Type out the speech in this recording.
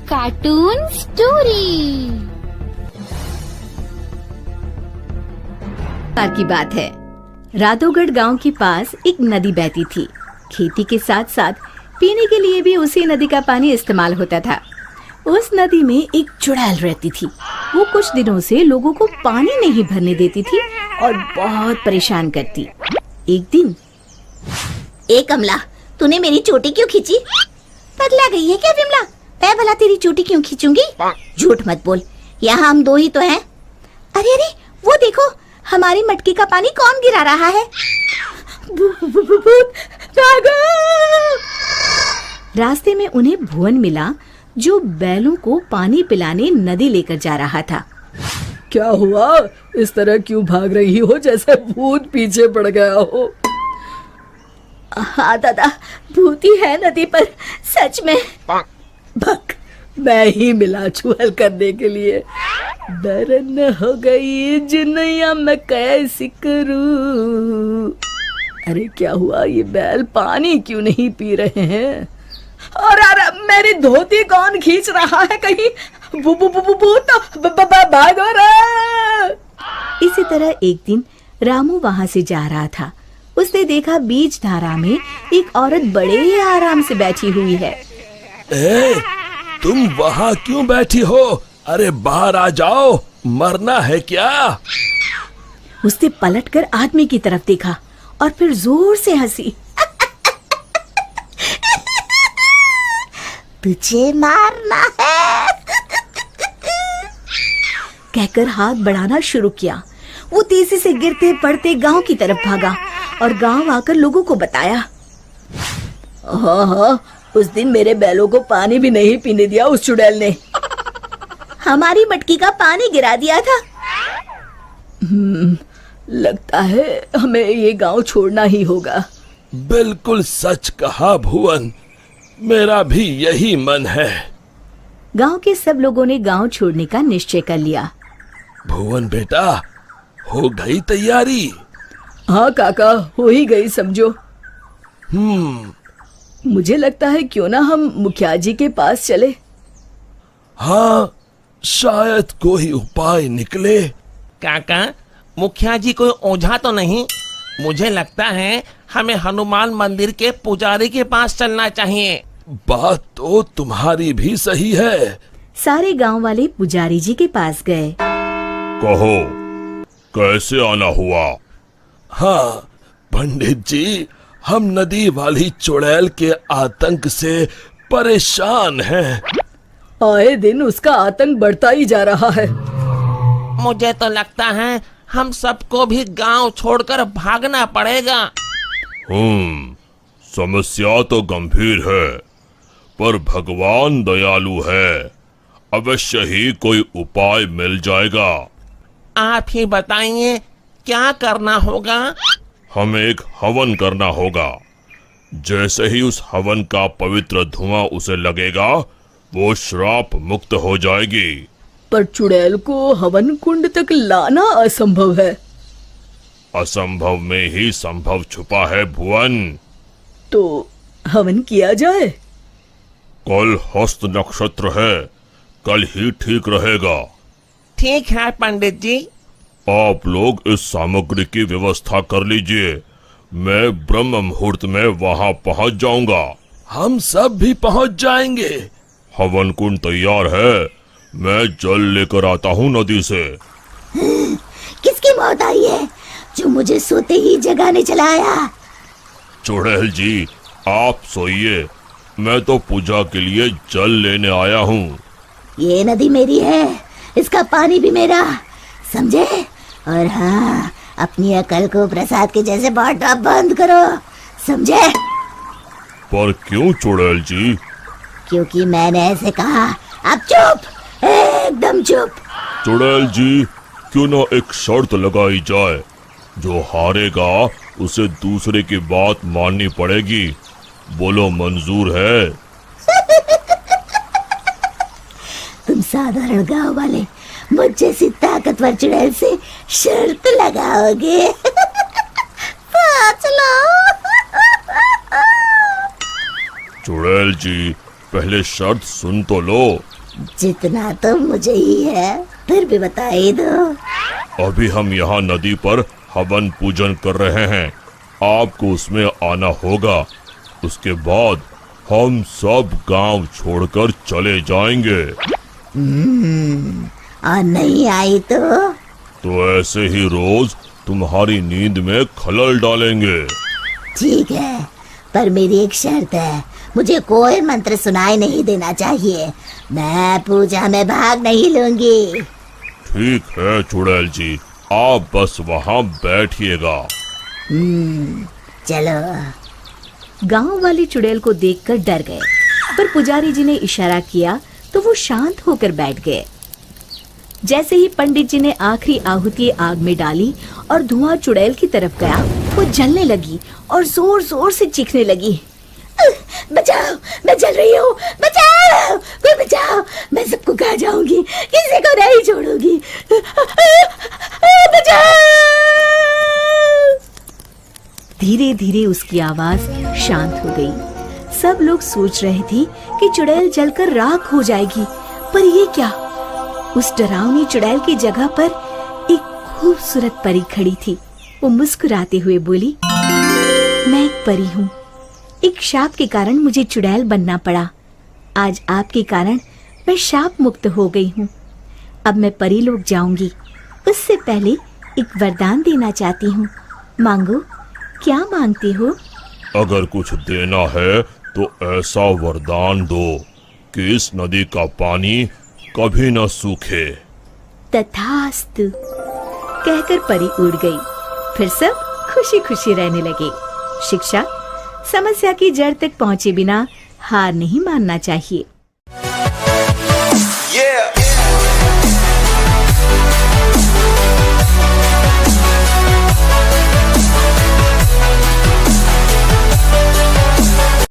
Cartoon story. बार की बात है, राधोगढ़ गांव के पास एक नदी बहती थी। खेती के साथ साथ पीने के लिए भी उसी नदी का पानी इस्तेमाल होता था। उस नदी में एक चुड़ैल रहती थी। वो कुछ दिनों से लोगों को पानी नहीं भरने देती थी और बहुत परेशान करती। एक दिन, ए कमला, तूने मेरी चोटी क्यों खींची? पगला गई है क्या विमला? मैं भला तेरी चोटी क्यों खींचूंगी? झूठ मत बोल, यहाँ हम दो ही तो हैं। अरे अरे, वो देखो, हमारी मटकी का पानी कौन गिरा रहा है? भूत, भागो! रास्ते में उन्हें भुवन मिला, जो बैलों को पानी पिलाने नदी लेकर जा रहा था। क्या हुआ? इस तरह क्यों भाग रही हो जैसे भूत पीछे पड़ गया हो? हाँ दादा, भूत ही है नदी पर, सच में। भक, मैं ही मिला चुहल करने के लिए। दरन हो गई जिनैया मैं कैसी करूं। अरे क्या हुआ, ये बैल पानी क्यों नहीं पी रहे हैं? और अरे मेरी धोती कौन खींच रहा है? कहीं भूत भागो रे! इसी तरह एक दिन रामू वहां से जा रहा था। उसने देखा बीच धारा में एक औरत बड़े आराम से बैठी हुई है। ए, तुम वहाँ क्यों बैठी हो? अरे बाहर आ जाओ, मरना है क्या? उसने पलटकर आदमी की तरफ देखा और फिर जोर से हंसी। तुझे मारना है? कहकर हाथ बढ़ाना शुरू किया। वो तेजी से गिरते पड़ते गांव की तरफ भागा और गांव आकर लोगों को बताया। हाँ, उस दिन मेरे बैलों को पानी भी नहीं पीने दिया उस चुड़ैल ने। हमारी मटकी का पानी गिरा दिया था। लगता है हमें ये गांव छोड़ना ही होगा। बिल्कुल सच कहा भुवन, मेरा भी यही मन है। गांव के सब लोगों ने गांव छोड़ने का निश्चय कर लिया। भुवन बेटा, हो गई तैयारी? हाँ काका, हो ही गई समझो। मुझे लगता है क्यों ना हम मुखिया जी के पास चले। हाँ, शायद कोई उपाय निकले। काका, मुखिया जी कोई ओझा तो नहीं? मुझे लगता है हमें हनुमान मंदिर के पुजारी के पास चलना चाहिए। बात तो तुम्हारी भी सही है। सारे गांव वाले पुजारी जी के पास गए। कहो, कैसे आना हुआ? हाँ पंडित जी, हम नदी वाली चुड़ैल के आतंक से परेशान हैं। आए दिन उसका आतंक बढ़ता ही जा रहा है। मुझे तो लगता है हम सबको भी गांव छोड़कर भागना पड़ेगा। समस्या तो गंभीर है, पर भगवान दयालु है। अवश्य ही कोई उपाय मिल जाएगा। आप ही बताइए, क्या करना होगा? हमें एक हवन करना होगा। जैसे ही उस हवन का पवित्र धुआं उसे लगेगा, वो श्राप मुक्त हो जाएगी। पर चुड़ैल को हवन कुंड तक लाना असंभव है। असंभव में ही संभव छुपा है भुवन। तो हवन किया जाए। कल हस्त नक्षत्र है, कल ही ठीक रहेगा। ठीक है पंडित जी। आप लोग इस सामग्री की व्यवस्था कर लीजिए। मैं ब्रह्म मुहूर्त में वहां पहुंच जाऊंगा। हम सब भी पहुंच जाएंगे। हवन कुंड तैयार है, मैं जल लेकर आता हूँ नदी से। किसकी मौत आई है जो मुझे सोते ही जगाने चला आया? चुड़ैल जी, आप सोइए, मैं तो पूजा के लिए जल लेने आया हूँ। ये नदी मेरी है, इसका पानी भी मेरा, समझे? और हाँ, अपनी अकल को प्रसाद के जैसे बांटना बंद करो, समझे? पर क्यों चुड़ैल जी? क्योंकि मैंने ऐसे कहा। अब चुप, एकदम चुप। चुड़ैल जी, क्यों ना एक शर्त लगाई जाए। जो हारेगा उसे दूसरे की बात माननी पड़ेगी। बोलो, मंजूर है? तुम साधारण गांव वाले मुझ जैसी ताकतवर चुड़ैल से शर्त लगाओगे? चुड़ैल जी, पहले शर्त सुन तो लो। जितना तो मुझे ही है, फिर भी बता ही दो। अभी हम यहाँ नदी पर हवन पूजन कर रहे हैं, आपको उसमें आना होगा। उसके बाद हम सब गांव छोड़कर चले जाएंगे। और नहीं आई तो ऐसे ही रोज तुम्हारी नींद में खलल डालेंगे। ठीक है, पर मेरी एक शर्त है, मुझे कोई मंत्र सुनाई नहीं देना चाहिए। मैं पूजा में भाग नहीं लूंगी। ठीक है चुड़ैल जी, आप बस वहाँ बैठिएगा। चलो। गांव वाले चुड़ैल को देखकर डर गए, पर पुजारी जी ने इशारा किया तो वो शांत होकर बैठ गए। जैसे ही पंडित जी ने आखिरी आहुति आग में डाली और धुआं चुड़ैल की तरफ गया, वो जलने लगी और जोर जोर से चीखने लगी। बचाओ, मैं जल रही हूँ, बचाओ, कोई बचाओ, मैं सबको खा जाऊंगी, किसी को नहीं छोड़ूंगी, बचाओ। धीरे धीरे उसकी आवाज शांत हो गई। सब लोग सोच रहे थे कि चुड़ैल जलकर राख हो जाएगी, पर ये क्या? उस डरावनी चुड़ैल की जगह पर एक खूबसूरत परी खड़ी थी। वो मुस्कुराते हुए बोली, मैं एक परी हूँ। एक शाप के कारण मुझे चुड़ैल बनना पड़ा। आज आपके कारण मैं शाप मुक्त हो गई हूँ। अब मैं परी लोग जाऊंगी। उससे पहले एक वरदान देना चाहती हूँ। मांगो, क्या मांगते हो? अगर कुछ देना है तो ऐसा वरदान दो कि इस नदी का पानी कभी न सूखे। तथास्तु कहकर परी उड़ गई। फिर सब खुशी खुशी रहने लगे। शिक्षा, समस्या की जड़ तक पहुंचे बिना हार नहीं मानना चाहिए। Yeah.